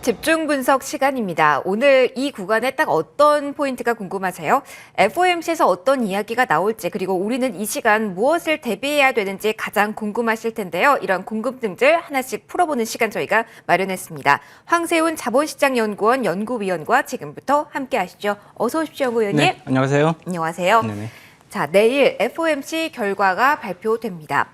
집중 분석 시간입니다. 오늘 이 구간에 딱 어떤 포인트가 궁금하세요? FOMC에서 어떤 이야기가 나올지, 그리고 우리는 이 시간 무엇을 대비해야 되는지 가장 궁금하실 텐데요. 이런 궁금증들 하나씩 풀어보는 시간 저희가 마련했습니다. 황세훈 자본시장연구원 연구위원과 지금부터 함께 하시죠. 어서 오십시오, 연구위원님. 네, 안녕하세요. 안녕하세요. 네네. 자, 내일 FOMC 결과가 발표됩니다.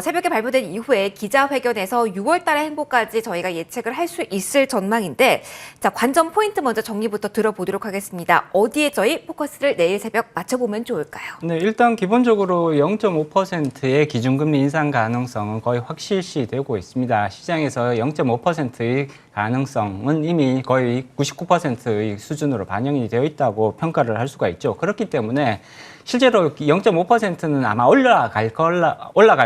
새벽에 발표된 이후에 기자회견에서 6월 달의 행보까지 저희가 예측을 할 수 있을 전망인데, 자, 관전 포인트 먼저 정리부터 들어보도록 하겠습니다. 어디에 저희 포커스를 내일 새벽 맞춰보면 좋을까요? 네, 일단 기본적으로 0.5%의 기준금리 인상 가능성은 거의 확실시되고 있습니다. 시장에서 0.5%의 가능성은 이미 거의 99%의 수준으로 반영이 되어 있다고 평가를 할 수가 있죠. 그렇기 때문에 실제로 0.5%는 아마 올라갈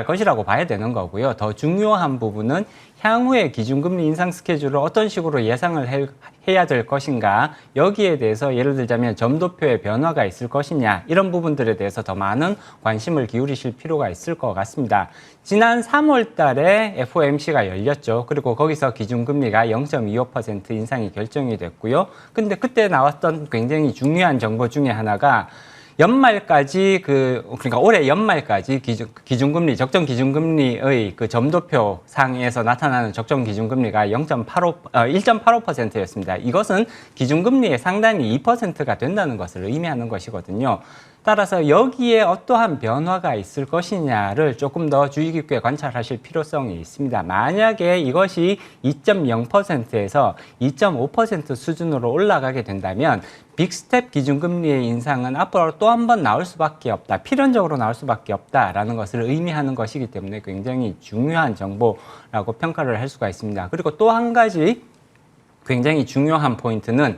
것이라고 봐야 되는 거고요. 더 중요한 부분은 향후의 기준금리 인상 스케줄을 어떤 식으로 예상을 해야 될 것인가, 여기에 대해서 예를 들자면 점도표의 변화가 있을 것이냐, 이런 부분들에 대해서 더 많은 관심을 기울이실 필요가 있을 것 같습니다. 지난 3월 달에 FOMC가 열렸죠. 그리고 거기서 기준금리가 0.25% 인상이 결정이 됐고요. 근데 그때 나왔던 굉장히 중요한 정보 중에 하나가 연말까지 그러니까 올해 연말까지 기준금리 적정 기준금리의 그 점도표 상에서 나타나는 적정 기준금리가 1.85%였습니다. 이것은 기준금리의 상단이 2%가 된다는 것을 의미하는 것이거든요. 따라서 여기에 어떠한 변화가 있을 것이냐를 조금 더 주의 깊게 관찰하실 필요성이 있습니다. 만약에 이것이 2.0%에서 2.5% 수준으로 올라가게 된다면 빅스텝 기준금리의 인상은 앞으로 또 한 번 나올 수밖에 없다, 필연적으로 나올 수밖에 없다라는 것을 의미하는 것이기 때문에 굉장히 중요한 정보라고 평가를 할 수가 있습니다. 그리고 또 한 가지 굉장히 중요한 포인트는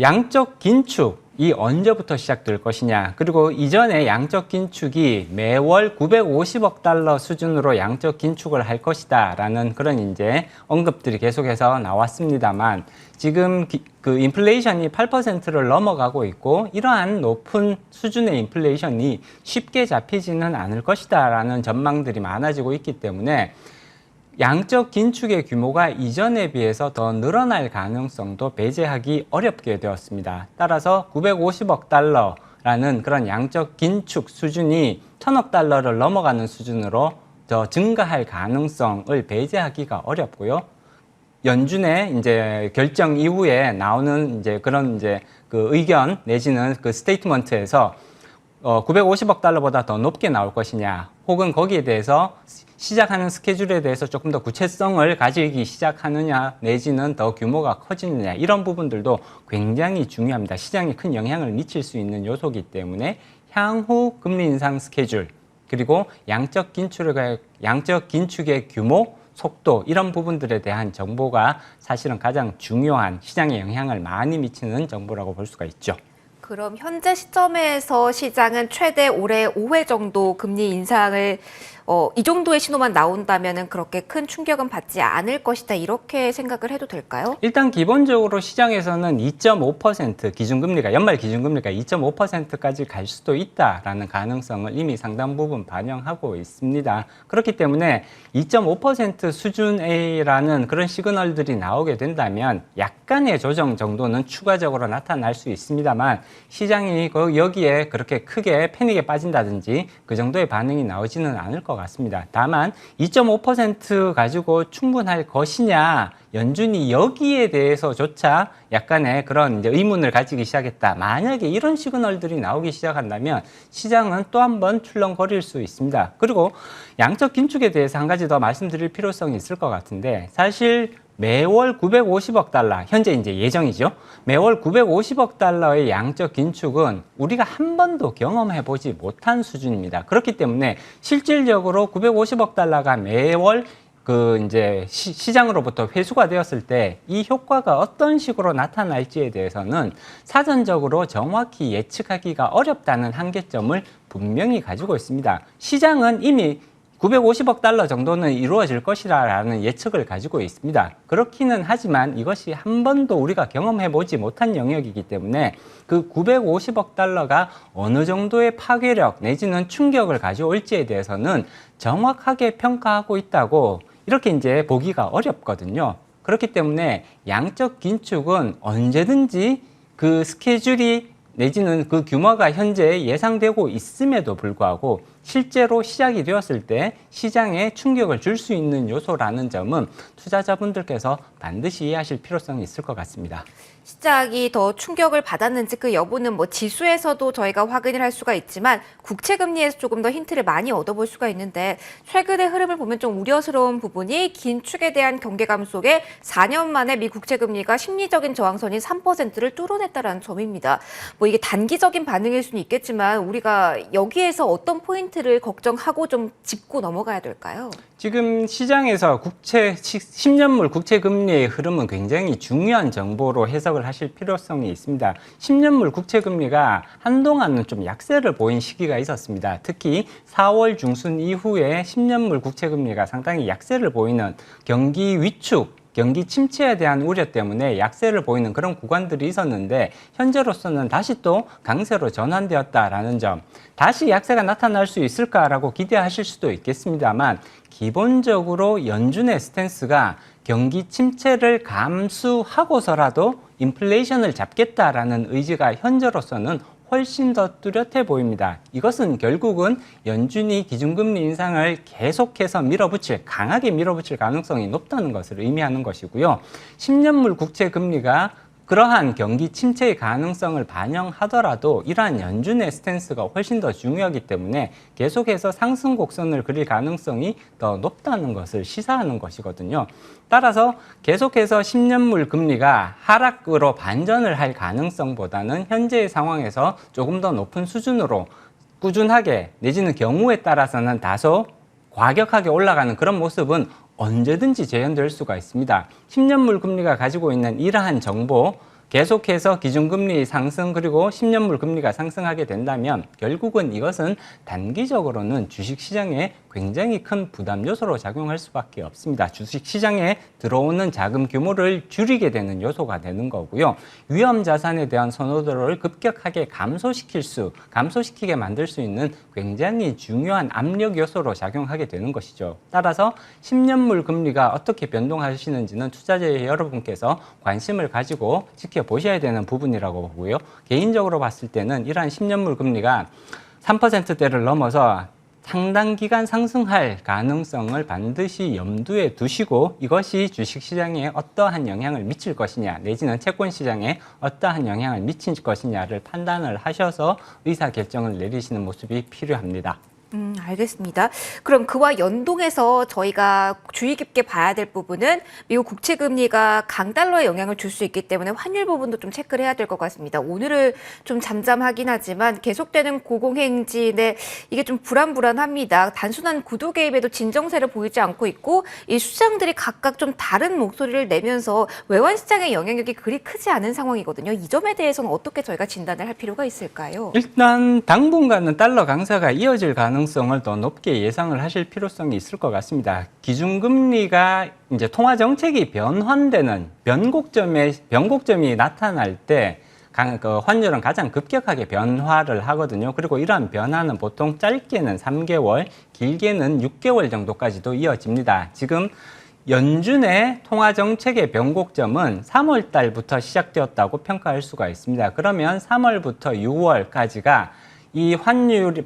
양적 긴축이 언제부터 시작될 것이냐, 그리고 이전에 양적 긴축이 매월 950억 달러 수준으로 양적 긴축을 할 것이다 라는 그런 이제 언급들이 계속해서 나왔습니다만, 지금 그 인플레이션이 8%를 넘어가고 있고, 이러한 높은 수준의 인플레이션이 쉽게 잡히지는 않을 것이다 라는 전망들이 많아지고 있기 때문에 양적 긴축의 규모가 이전에 비해서 더 늘어날 가능성도 배제하기 어렵게 되었습니다. 따라서 950억 달러라는 그런 양적 긴축 수준이 1000억 달러를 넘어가는 수준으로 더 증가할 가능성을 배제하기가 어렵고요. 연준의 이제 결정 이후에 나오는 이제 그런 이제 그 의견 내지는 그 스테이트먼트에서 950억 달러보다 더 높게 나올 것이냐, 혹은 거기에 대해서 시작하는 스케줄에 대해서 조금 더 구체성을 가지기 시작하느냐, 내지는 더 규모가 커지느냐, 이런 부분들도 굉장히 중요합니다. 시장에 큰 영향을 미칠 수 있는 요소이기 때문에 향후 금리 인상 스케줄, 그리고 양적 긴축의 규모, 속도, 이런 부분들에 대한 정보가 사실은 가장 중요한, 시장에 영향을 많이 미치는 정보라고 볼 수가 있죠. 그럼 현재 시점에서 시장은 최대 올해 5회 정도 금리 인상을 이 정도의 신호만 나온다면은 그렇게 큰 충격은 받지 않을 것이다, 이렇게 생각을 해도 될까요? 일단 기본적으로 시장에서는 2.5% 기준금리가, 연말 기준금리가 2.5%까지 갈 수도 있다라는 가능성을 이미 상당 부분 반영하고 있습니다. 그렇기 때문에 2.5% 수준이라는 그런 시그널들이 나오게 된다면 약간의 조정 정도는 추가적으로 나타날 수 있습니다만, 시장이 여기에 그렇게 크게 패닉에 빠진다든지 그 정도의 반응이 나오지는 않을 것 같습니다. 다만 2.5% 가지고 충분할 것이냐, 연준이 여기에 대해서조차 약간의 그런 이제 의문을 가지기 시작했다, 만약에 이런 시그널들이 나오기 시작한다면 시장은 또 한 번 출렁거릴 수 있습니다. 그리고 양적 긴축에 대해서 한 가지 더 말씀드릴 필요성이 있을 것 같은데, 사실 매월 950억 달러, 현재 이제 예정이죠. 매월 950억 달러의 양적 긴축은 우리가 한 번도 경험해보지 못한 수준입니다. 그렇기 때문에 실질적으로 950억 달러가 매월 이제 시장으로부터 회수가 되었을 때 이 효과가 어떤 식으로 나타날지에 대해서는 사전적으로 정확히 예측하기가 어렵다는 한계점을 분명히 가지고 있습니다. 시장은 이미 950억 달러 정도는 이루어질 것이라는 예측을 가지고 있습니다. 그렇기는 하지만 이것이 한 번도 우리가 경험해보지 못한 영역이기 때문에 그 950억 달러가 어느 정도의 파괴력 내지는 충격을 가져올지에 대해서는 정확하게 평가하고 있다고 이렇게 이제 보기가 어렵거든요. 그렇기 때문에 양적 긴축은 언제든지 그 스케줄이 내지는 그 규모가 현재 예상되고 있음에도 불구하고 실제로 시작이 되었을 때 시장에 충격을 줄 수 있는 요소라는 점은 투자자분들께서 반드시 이해하실 필요성이 있을 것 같습니다. 시장이 더 충격을 받았는지 그 여부는 뭐 지수에서도 저희가 확인을 할 수가 있지만 국채 금리에서 조금 더 힌트를 많이 얻어볼 수가 있는데 최근의 흐름을 보면 좀 우려스러운 부분이 긴축에 대한 경계감 속에 4년 만에 미 국채 금리가 심리적인 저항선인 3%를 뚫어냈다라는 점입니다. 뭐 이게 단기적인 반응일 수는 있겠지만 우리가 여기에서 어떤 포인트를 걱정하고 좀 짚고 넘어가야 될까요? 지금 시장에서 10년물 국채 금리의 흐름은 굉장히 중요한 정보로 해석을 하실 필요성이 있습니다. 10년물 국채 금리가 한동안은 좀 약세를 보인 시기가 있었습니다. 특히 4월 중순 이후에 10년물 국채 금리가 상당히 약세를 보이는 경기 위축, 경기 침체에 대한 우려 때문에 약세를 보이는 그런 구간들이 있었는데 현재로서는 다시 또 강세로 전환되었다라는 점, 다시 약세가 나타날 수 있을까라고 기대하실 수도 있겠습니다만 기본적으로 연준의 스탠스가 경기 침체를 감수하고서라도 인플레이션을 잡겠다라는 의지가 현재로서는 훨씬 더 뚜렷해 보입니다. 이것은 결국은 연준이 기준금리 인상을 계속해서 강하게 밀어붙일 가능성이 높다는 것을 의미하는 것이고요. 10년물 국채 금리가 그러한 경기 침체의 가능성을 반영하더라도 이러한 연준의 스탠스가 훨씬 더 중요하기 때문에 계속해서 상승 곡선을 그릴 가능성이 더 높다는 것을 시사하는 것이거든요. 따라서 계속해서 10년물 금리가 하락으로 반전을 할 가능성보다는 현재의 상황에서 조금 더 높은 수준으로 꾸준하게 내지는 경우에 따라서는 다소 과격하게 올라가는 그런 모습은 언제든지 재현될 수가 있습니다. 10년물 금리가 가지고 있는 이러한 정보, 계속해서 기준금리 상승 그리고 10년물 금리가 상승하게 된다면 결국은 이것은 단기적으로는 주식시장에 굉장히 큰 부담 요소로 작용할 수밖에 없습니다. 주식시장에 들어오는 자금 규모를 줄이게 되는 요소가 되는 거고요. 위험 자산에 대한 선호도를 급격하게 감소시키게 만들 수 있는 굉장히 중요한 압력 요소로 작용하게 되는 것이죠. 따라서 10년물 금리가 어떻게 변동하시는지는 투자자 여러분께서 관심을 가지고 지켜보셔야 되는 부분이라고 보고요. 개인적으로 봤을 때는 이러한 10년물 금리가 3%대를 넘어서 상당 기간 상승할 가능성을 반드시 염두에 두시고 이것이 주식시장에 어떠한 영향을 미칠 것이냐 내지는 채권시장에 어떠한 영향을 미칠 것이냐를 판단을 하셔서 의사결정을 내리시는 모습이 필요합니다. 알겠습니다. 그럼 그와 연동해서 저희가 주의 깊게 봐야 될 부분은 미국 국채 금리가 강달러에 영향을 줄 수 있기 때문에 환율 부분도 좀 체크를 해야 될 것 같습니다. 오늘은 좀 잠잠하긴 하지만 계속되는 고공행진에 이게 좀 불안합니다. 단순한 구도 개입에도 진정세를 보이지 않고 있고 이 시장들이 각각 좀 다른 목소리를 내면서 외환 시장의 영향력이 그리 크지 않은 상황이거든요. 이 점에 대해서는 어떻게 저희가 진단을 할 필요가 있을까요? 일단 당분간은 달러 강세가 이어질 가능성을 더 높게 예상을 하실 필요성이 있을 것 같습니다. 기준금리가 이제 통화 정책이 변환되는 변곡점이 나타날 때 환율은 가장 급격하게 변화를 하거든요. 그리고 이러한 변화는 보통 짧게는 3개월, 길게는 6개월 정도까지도 이어집니다. 지금 연준의 통화 정책의 변곡점은 3월 달부터 시작되었다고 평가할 수가 있습니다. 그러면 3월부터 6월까지가 이 환율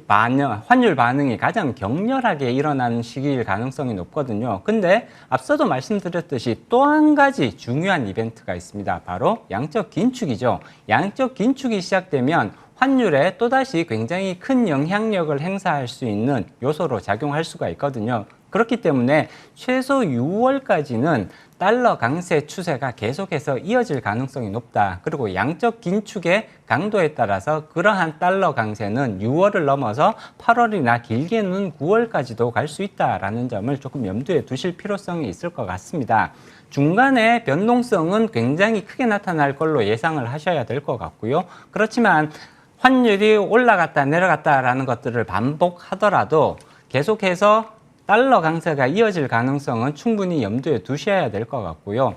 반응이 가장 격렬하게 일어나는 시기일 가능성이 높거든요. 근데 앞서도 말씀드렸듯이 또 한 가지 중요한 이벤트가 있습니다. 바로 양적 긴축이죠. 양적 긴축이 시작되면 환율에 또다시 굉장히 큰 영향력을 행사할 수 있는 요소로 작용할 수가 있거든요. 그렇기 때문에 최소 6월까지는 달러 강세 추세가 계속해서 이어질 가능성이 높다. 그리고 양적 긴축의 강도에 따라서 그러한 달러 강세는 6월을 넘어서 8월이나 길게는 9월까지도 갈 수 있다라는 점을 조금 염두에 두실 필요성이 있을 것 같습니다. 중간에 변동성은 굉장히 크게 나타날 걸로 예상을 하셔야 될 것 같고요. 그렇지만 환율이 올라갔다 내려갔다라는 것들을 반복하더라도 계속해서 달러 강세가 이어질 가능성은 충분히 염두에 두셔야 될 것 같고요.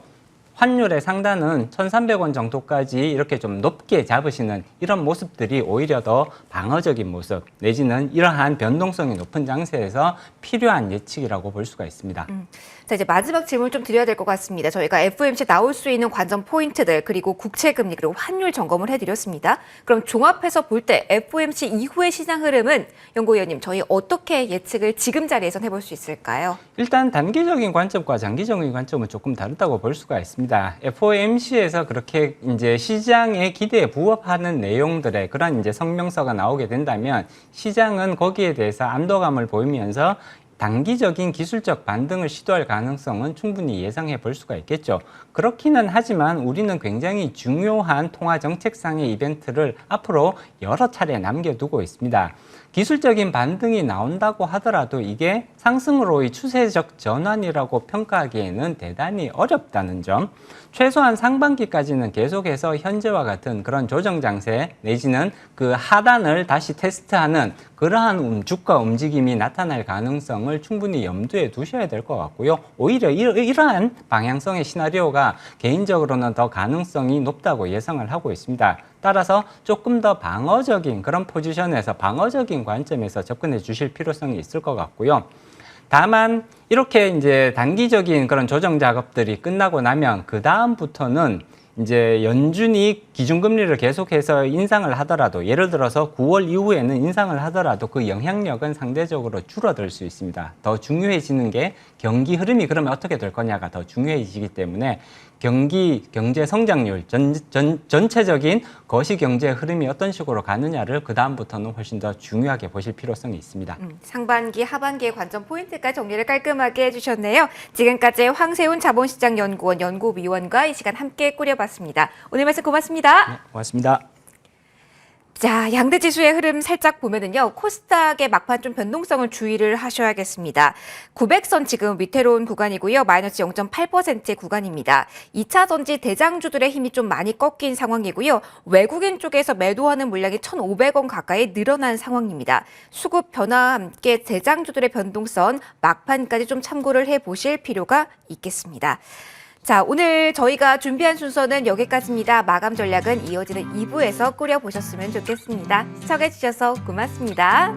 환율의 상단은 1,300원 정도까지 이렇게 좀 높게 잡으시는 이런 모습들이 오히려 더 방어적인 모습 내지는 이러한 변동성이 높은 장세에서 필요한 예측이라고 볼 수가 있습니다. 자, 이제 마지막 질문 좀 드려야 될 것 같습니다. 저희가 FOMC 나올 수 있는 관전 포인트들, 그리고 국채금리, 그리고 환율 점검을 해드렸습니다. 그럼 종합해서 볼 때 FOMC 이후의 시장 흐름은 연구위원님, 저희 어떻게 예측을 지금 자리에선 해볼 수 있을까요? 일단 단기적인 관점과 장기적인 관점은 조금 다르다고 볼 수가 있습니다. FOMC에서 그렇게 이제 시장의 기대에 부합하는 내용들의 그런 이제 성명서가 나오게 된다면 시장은 거기에 대해서 안도감을 보이면서 단기적인 기술적 반등을 시도할 가능성은 충분히 예상해 볼 수가 있겠죠. 그렇기는 하지만 우리는 굉장히 중요한 통화 정책상의 이벤트를 앞으로 여러 차례 남겨두고 있습니다. 기술적인 반등이 나온다고 하더라도 이게 상승으로의 추세적 전환이라고 평가하기에는 대단히 어렵다는 점, 최소한 상반기까지는 계속해서 현재와 같은 그런 조정 장세 내지는 그 하단을 다시 테스트하는 그러한 주가 움직임이 나타날 가능성을 충분히 염두에 두셔야 될 것 같고요. 오히려 이러한 방향성의 시나리오가 개인적으로는 더 가능성이 높다고 예상을 하고 있습니다. 따라서 조금 더 방어적인 그런 포지션에서 방어적인 관점에서 접근해 주실 필요성이 있을 것 같고요. 다만 이렇게 이제 단기적인 그런 조정 작업들이 끝나고 나면 그 다음부터는 이제 연준이 기준금리를 계속해서 인상을 하더라도 예를 들어서 9월 이후에는 인상을 하더라도 그 영향력은 상대적으로 줄어들 수 있습니다. 더 중요해지는 게 경기 흐름이 그러면 어떻게 될 거냐가 더 중요해지기 때문에 경제 성장률, 전체적인 거시경제 흐름이 어떤 식으로 가느냐를 그 다음부터는 훨씬 더 중요하게 보실 필요성이 있습니다. 상반기, 하반기의 관전 포인트까지 정리를 깔끔하게 해주셨네요. 지금까지 황세훈 자본시장연구원 연구위원과 이 시간 함께 꾸려봤습니다. 오늘 말씀 고맙습니다. 네, 고맙습니다. 자, 양대 지수의 흐름 살짝 보면은요, 코스닥의 막판 좀 변동성을 주의를 하셔야겠습니다. 900선 지금 위태로운 구간이고요, 마이너스 0.8%의 구간입니다. 2차 전지 대장주들의 힘이 좀 많이 꺾인 상황이고요, 외국인 쪽에서 매도하는 물량이 1,500원 가까이 늘어난 상황입니다. 수급 변화와 함께 대장주들의 변동성 막판까지 좀 참고를 해보실 필요가 있겠습니다. 자, 오늘 저희가 준비한 순서는 여기까지입니다. 마감 전략은 이어지는 2부에서 꾸려보셨으면 좋겠습니다. 시청해주셔서 고맙습니다.